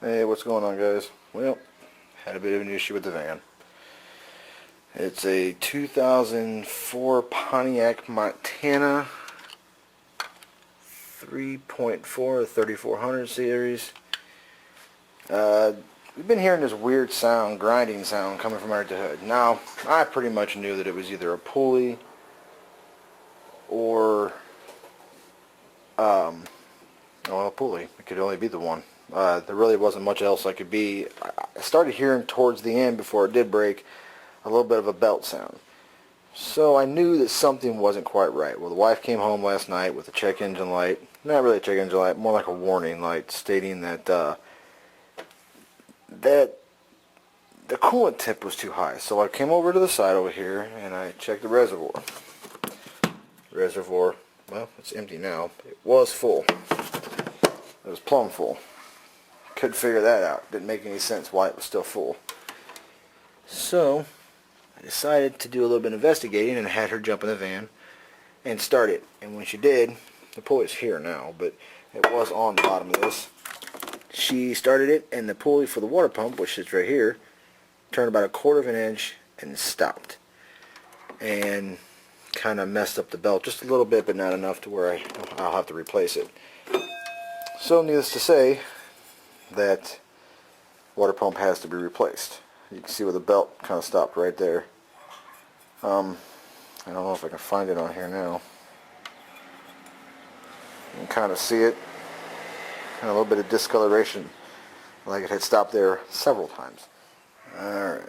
Hey, what's going on, guys? Well, had a bit of an issue with the van. It's a 2004 Pontiac Montana 3.4 3400 series. We've been hearing this weird sound, grinding sound, coming from underneath the hood. Now, I pretty much knew that it was either a pulley or, a pulley. It could only be the one. There really wasn't much else I could be. I started hearing towards the end, before it did break, a little bit of a belt sound. So I knew that something wasn't quite right. Well, the wife came home last night with a check engine light. Not really a check engine light, more like a warning light stating that that the coolant temp was too high. So I came over to the side over here and I checked the reservoir. Reservoir, well, it's empty now. It was full. It was plumb full. Couldn't figure that out. Didn't make any sense why it was still full. So I decided to do a little bit of investigating and had her jump in the van and start it. And when she did, the pulley's here now, but it was on the bottom of this. She started it, and the pulley for the water pump, which sits right here, turned about 1/4 of an inch and stopped. And kind of messed up the belt just a little bit, but not enough to where I'll have to replace it. So needless to say, that water pump has to be replaced. You can see where the belt kind of stopped right there. I don't know if I can find it on here now. You can kind of see it. Kind of a little bit of discoloration, like it had stopped there several times. Alright,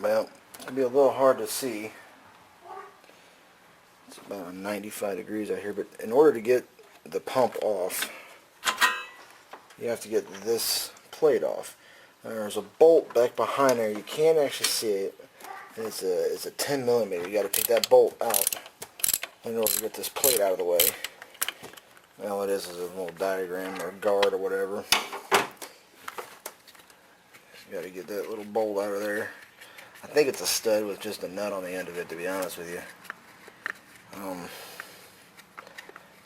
well, it's going to be a little hard to see. It's about 95 degrees out here, but in order to get the pump off, you have to get this plate off. There's a bolt back behind there. You can't actually see it. And it's a 10 millimeter. You got to take that bolt out in order to get this plate out of the way. All it is a little diagram or guard or whatever. You got to get that little bolt out of there. I think it's a stud with just a nut on the end of it, to be honest with you.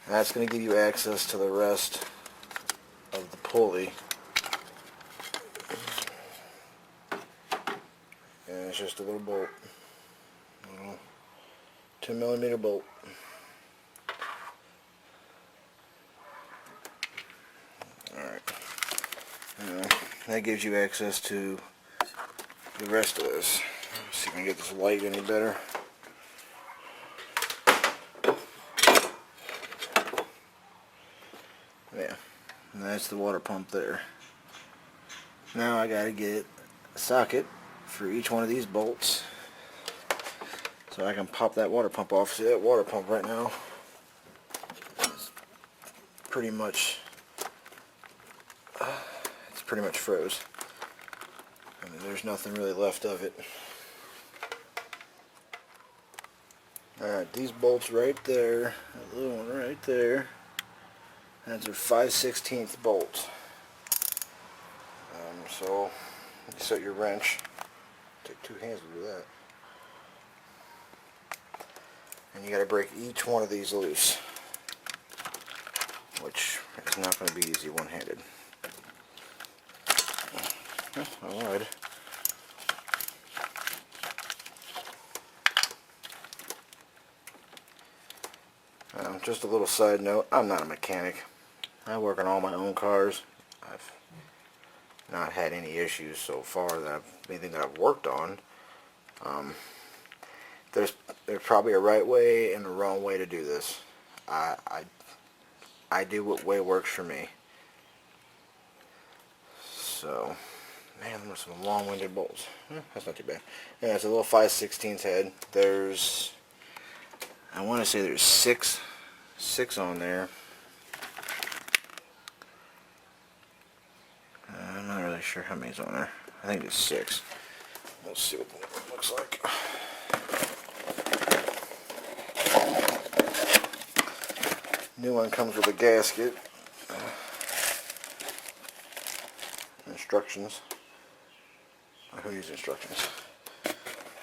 That's going to give you access to the rest of the pulley. And it's just a little bolt. 10 millimeter bolt. Alright. That gives you access to the rest of this. Let's see if I can get this light any better. Yeah, and that's the water pump there. Now I gotta get a socket for each one of these bolts so I can pop that water pump off. See that water pump right now is pretty much froze. I mean, there's nothing really left of it. Alright, these bolts right there, that little one right there, that's a 5/16 bolt. So you set your wrench. Take 2 hands to do that. And you got to break each one of these loose, which is not going to be easy one-handed. Alright. Just a little side note, I'm not a mechanic. I work on all my own cars. I've not had any issues so far anything that I've worked on. There's probably a right way and a wrong way to do this. I do what way works for me. So, man, there's some long-winded bolts. That's not too bad. Yeah, it's a little 5/16 head. I want to say there's six on there. I'm not really sure how many's on there. I think it's 6. Let's see what it looks like. New one comes with a gasket. Instructions. Who uses instructions?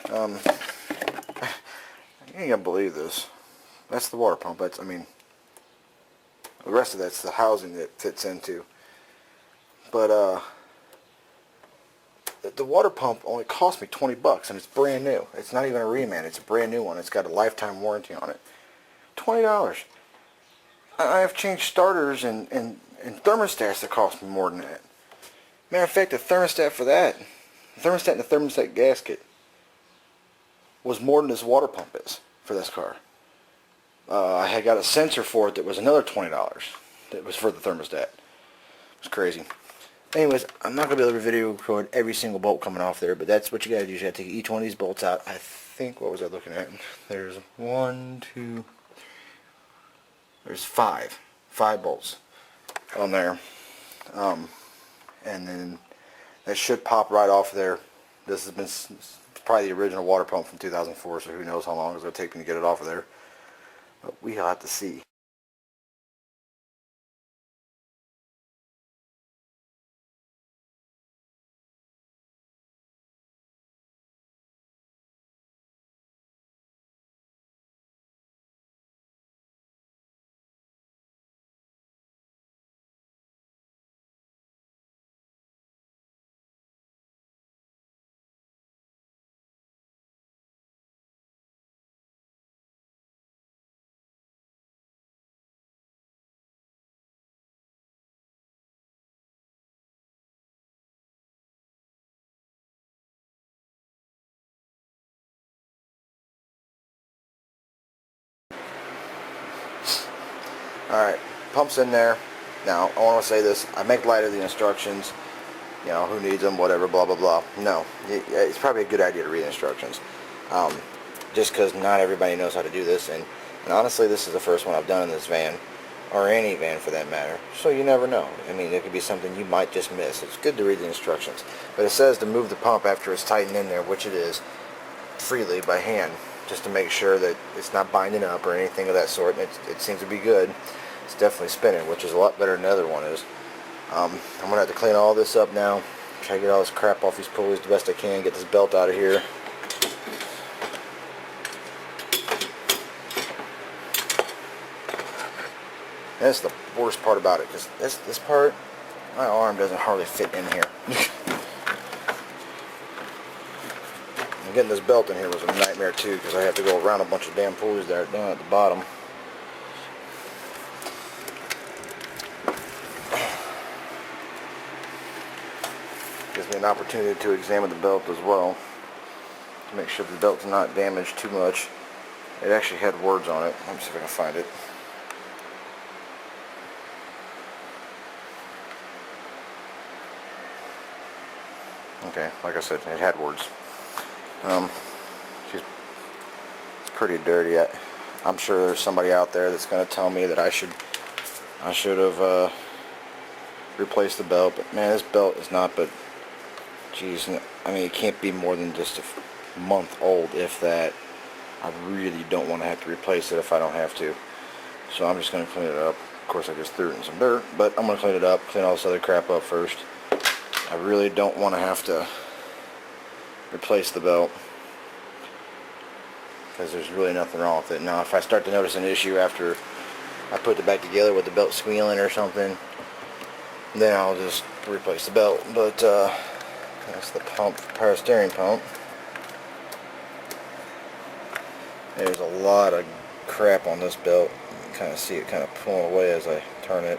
I ain't gonna believe this. That's the water pump. The rest of that's the housing that fits into. But the water pump only cost me 20 bucks, and it's brand new. It's not even a reman. It's a brand new one. It's got a lifetime warranty on it. $20. I have changed starters and thermostats that cost me more than that. Matter of fact, the thermostat for that, the thermostat and the thermostat gasket was more than this water pump is for this car. I had got a sensor for it that was another $20. That was for the thermostat. It was crazy. Anyways, I'm not going to be able to video record every single bolt coming off there, but that's what you got to do. You got to take each one of these bolts out. I think, what was I looking at? There's there's five bolts on there. And then that should pop right off there. This has been probably the original water pump from 2004, so who knows how long it's going to take me to get it off of there. But we'll have to see. Alright, pump's in there. Now, I want to say this. I make light of the instructions. You know, who needs them, whatever, blah, blah, blah. No, it's probably a good idea to read instructions. Just because not everybody knows how to do this. And honestly, this is the first one I've done in this van. Or any van, for that matter. So you never know. I mean, it could be something you might just miss. It's good to read the instructions. But it says to move the pump after it's tightened in there, which it is, freely by hand. Just to make sure that it's not binding up or anything of that sort. And it seems to be good. It's definitely spinning, which is a lot better than the other one is. I'm going to have to clean all this up now. Try to get all this crap off these pulleys the best I can. Get this belt out of here. That's the worst part about it, because this part, my arm doesn't hardly fit in here. And getting this belt in here was a nightmare too, because I have to go around a bunch of damn pulleys there down at the bottom. Gives me an opportunity to examine the belt as well, to make sure the belt's not damaged too much. It actually had words on it. Let me see if I can find it. Okay, like I said, it had words. It's pretty dirty. I'm sure there's somebody out there that's going to tell me that I should have replaced the belt. But man, this belt is not but, geez, I mean, it can't be more than just a month old, if that. I really don't want to have to replace it if I don't have to. So I'm just going to clean it up. Of course, I just threw it in some dirt, but I'm going to clean it up, clean all this other crap up first. I really don't want to have to replace the belt, because there's really nothing wrong with it. Now, if I start to notice an issue after I put it back together with the belt squealing or something, then I'll just replace the belt. But that's the pump, power steering pump. There's a lot of crap on this belt. You can kind of see it kind of pulling away as I turn it.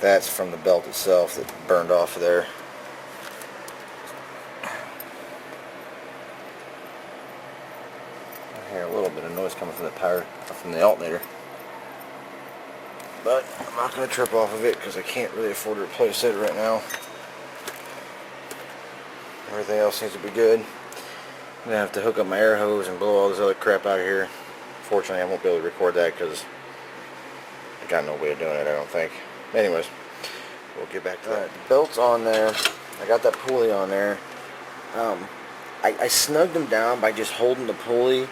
That's from the belt itself that burned off of there. I hear a little bit of noise coming from the power, from the alternator. But I'm not going to trip off of it, because I can't really afford to replace it right now. Everything else seems to be good. I'm going to have to hook up my air hose and blow all this other crap out of here. Fortunately, I won't be able to record that, because I got no way of doing it, I don't think. Anyways, we'll get back to that. The belt's on there. I got that pulley on there. I snugged them down by just holding the pulley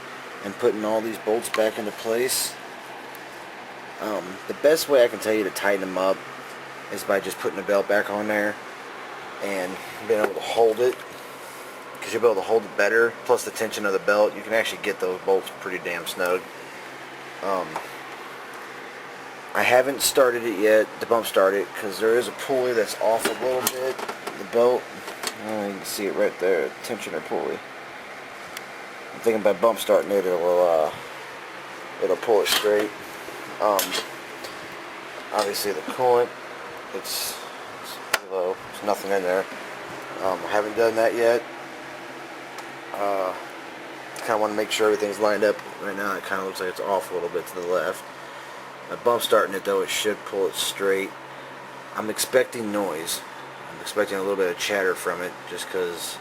and putting all these bolts back into place. The best way I can tell you to tighten them up is by just putting the belt back on there and being able to hold it, because you'll be able to hold it better. Plus the tension of the belt, you can actually get those bolts pretty damn snug. I haven't started it yet, the bump started, because there is a pulley that's off a little bit, the belt. You can see it right there, tensioner pulley. I'm thinking by bump starting it, it'll pull it straight. Obviously the coolant, it's low. There's nothing in there. I haven't done that yet. Kind of want to make sure everything's lined up. Right now it kind of looks like it's off a little bit to the left. By bump starting it though, it should pull it straight. I'm expecting noise. I'm expecting a little bit of chatter from it, just because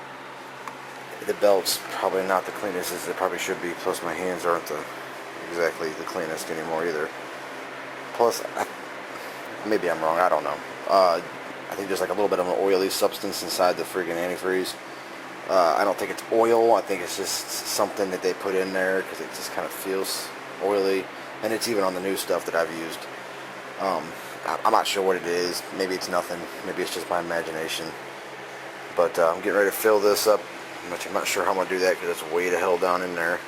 the belt's probably not the cleanest as it probably should be. Plus my hands aren't exactly the cleanest anymore either. Plus, maybe I'm wrong, I don't know. I think there's like a little bit of an oily substance inside the friggin' antifreeze. I don't think it's oil. I think it's just something that they put in there because it just kind of feels oily. And it's even on the new stuff that I've used. I'm not sure what it is. Maybe it's nothing. Maybe it's just my imagination. But I'm getting ready to fill this up. I'm not sure how I'm going to do that because it's way the hell down in there.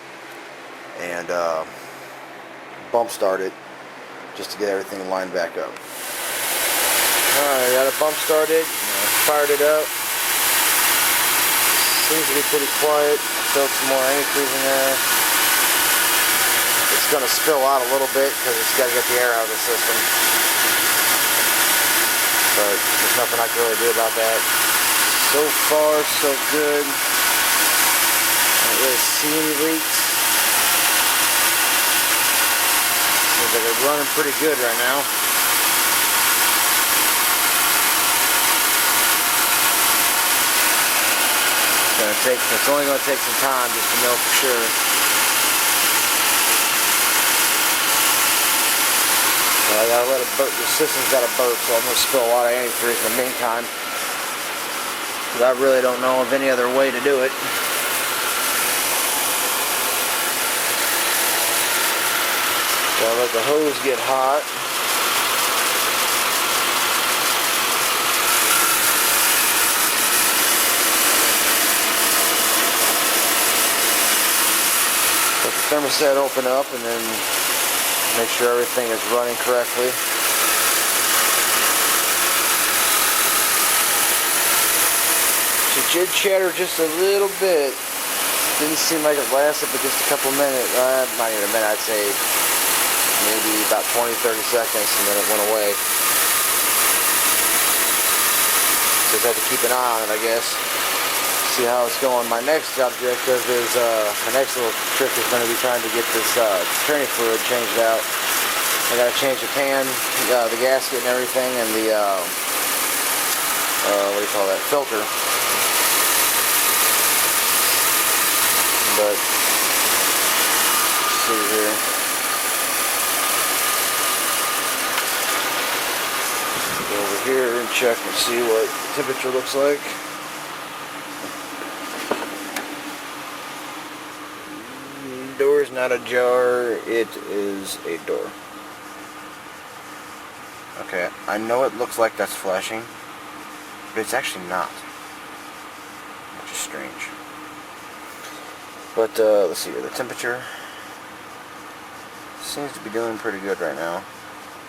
And bump start it just to get everything lined back up. Alright, got it bump started. Fired it up. Seems to be pretty quiet. Filled some more antifreeze in there. It's going to spill out a little bit because it's got to get the air out of the system. But there's nothing I can really do about that. So far, so good. I don't really see any leaks. Seems like it's running pretty good right now. It's only going to take some time just to know for sure. So I gotta let it burp. The system's got to burp, so I'm going to spill a lot of antifreeze in the meantime. Because I really don't know of any other way to do it. So I let the hose get hot. Thermostat open up and then make sure everything is running correctly. She did chatter just a little bit. Didn't seem like it lasted but just a couple minutes. Not even a minute, I'd say maybe about 20-30 seconds, and then it went away. Just have to keep an eye on it, I guess. See how it's going. My next objective is, my next little trick is going to be trying to get this training fluid changed out. I got to change the pan, the gasket and everything, and the, what do you call that, filter. But, let's see here. Go over here and check and see what the temperature looks like. Door is not ajar, it is a door. Okay, I know it looks like that's flashing, but it's actually not, which is strange. But let's see here, the temperature seems to be doing pretty good right now.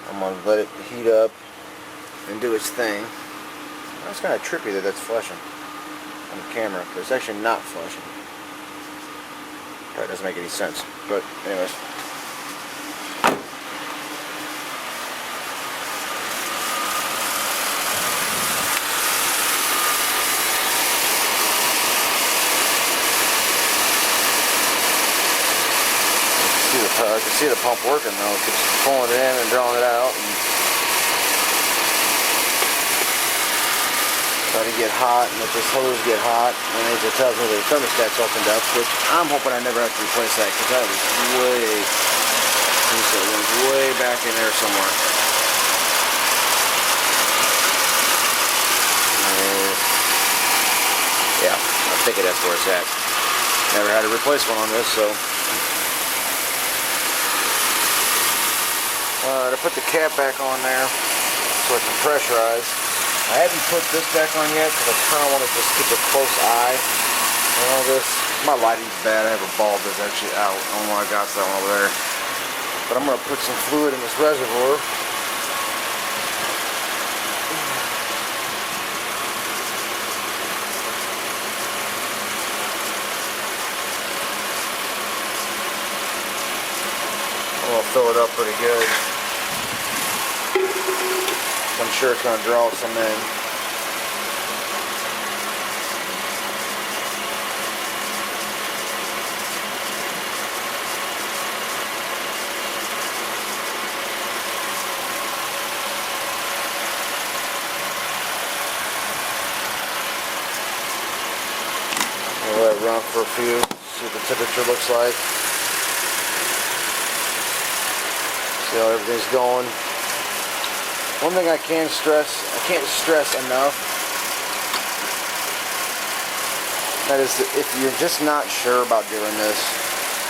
I'm going to let it heat up and do its thing. That's kind of trippy that that's flashing on the camera, but it's actually not flashing. That doesn't make any sense, but anyways. I can see the pump working though. It's pulling it in and drawing it out. And try to get hot, and let this hose get hot, and it tells me that the thermostat's opened up, which I'm hoping I never have to replace that, because that was way back in there somewhere. Yeah, I think that's where it's at. Never had to replace one on this, so. To put the cap back on there, so it can pressurize. I haven't put this back on yet because I kind of want to just keep a close eye on all this. My lighting's bad. I have a bulb that's actually out. I don't know why I got that one over there. But I'm going to put some fluid in this reservoir. fill it up pretty good. I'm sure it's going to draw some in. We'll let it run for a few, see what the temperature looks like. See how everything's going. One thing I can't stress enough, that is, if you're just not sure about doing this,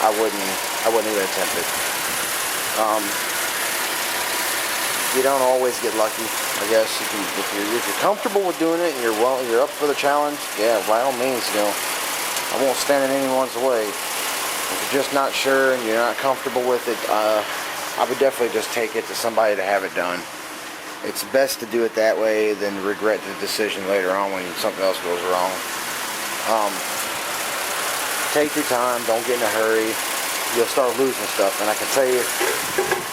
I wouldn't even attempt it. You don't always get lucky. I guess you can, if you're comfortable with doing it and you're up for the challenge, yeah, by all means, I won't stand in anyone's way. If you're just not sure and you're not comfortable with it, I would definitely just take it to somebody to have it done. It's best to do it that way than regret the decision later on when something else goes wrong. Take your time, don't get in a hurry. You'll start losing stuff, and I can tell you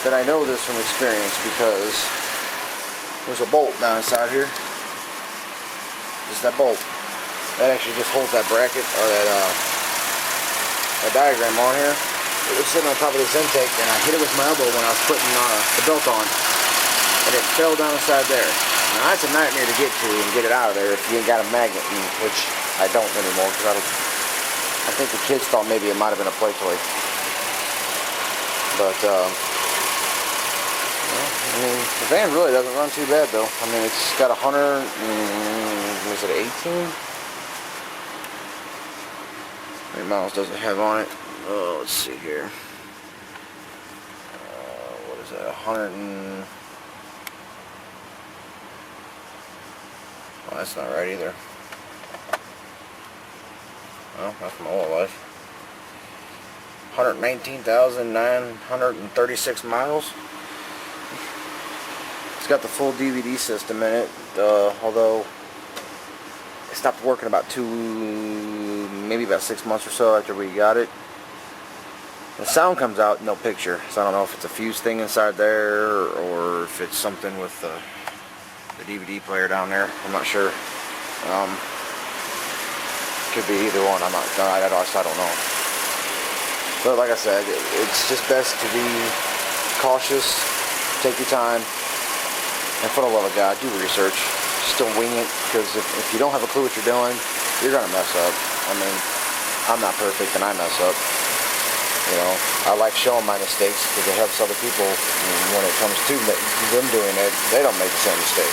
that I know this from experience because there's a bolt down inside here. Just that bolt. That actually just holds that bracket, or that diagram on here. It was sitting on top of this intake, and I hit it with my elbow when I was putting the belt on. And it fell down inside there. Now that's a nightmare to get to and get it out of there if you ain't got a magnet, which I don't anymore because I think the kids thought maybe it might have been a play toy. But well, I mean, the van really doesn't run too bad though. I mean, it's got 100, was it 18? How many miles does it have on it? Oh, let's see here. What is that? 100 and... Well, that's not right either. Well, that's my oil life. 119,936 miles. It's got the full DVD system in it, although it stopped working about maybe about 6 months or so after we got it. The sound comes out, no picture, so I don't know if it's a fuse thing inside there or if it's something with the DVD player down there. I'm not sure. Could be either one. I don't know. But like I said, it's just best to be cautious, take your time, and for the love of God, do research. Just don't wing it, because if you don't have a clue what you're doing, you're gonna mess up. I mean, I'm not perfect and I mess up. I like showing my mistakes because it helps other people when it comes to them doing it. They don't make the same mistake.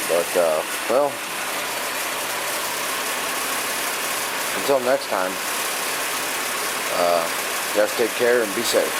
But, well, until next time, you guys take care and be safe.